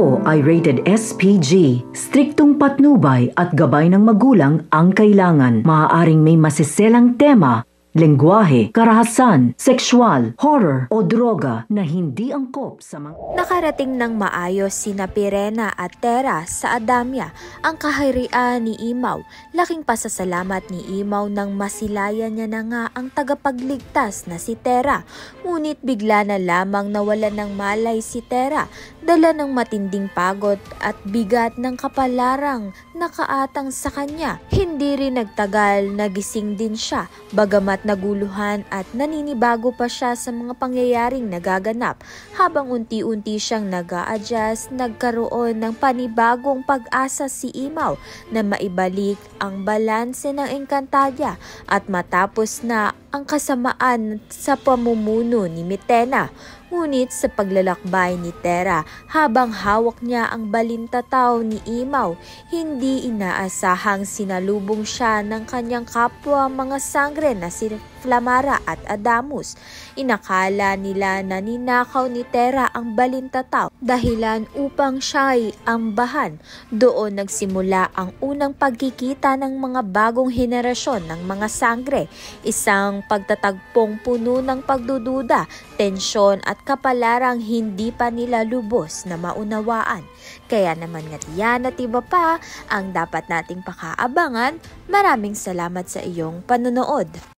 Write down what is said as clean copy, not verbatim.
ito ay rated SPG. Striktong patnubay at gabay ng magulang ang kailangan. Maaaring may masiselang tema, lengguwahe, karahasan, sexual, horror o droga na hindi angkop sa mga... Nakarating ng maayos sina Pirena at Tera sa Adamya, ang kaharian ni Imaw. Laking pasasalamat ni Imaw nang masilayan niya na nga ang tagapagligtas na si Tera. Ngunit bigla na lamang nawalan ng malay si Tera, dala ng matinding pagod at bigat ng kapalarang nakaatang sa kanya. Hindi rin nagtagal, nagising din siya, bagamat naguluhan at naninibago pa siya sa mga pangyayaring nagaganap. Habang unti-unti siyang nag-a-adjust, nagkaroon ng panibagong pag-asa si Imaw na maibalik ang balanse ng Encantadia at matapos na ang kasamaan sa pamumuno ni Mitena. Ngunit sa paglalakbay ni Tera, habang hawak niya ang balintataw ni Imaw, hindi inaasahang sinalubong siya ng kanyang kapwa mga sangre na si Flamara at Adamus. Inakala nila na ninakaw ni Tera ang balintataw dahilan upang siya'y ambahan. Doon nagsimula ang unang pagkikita ng mga bagong henerasyon ng mga sangre, isang pagtatagpong puno ng pagdududa, tensyon at kapalarang hindi pa nila lubos na maunawaan. Kaya naman nga yan at iba pa ang dapat nating pakaabangan. Maraming salamat sa iyong panonood.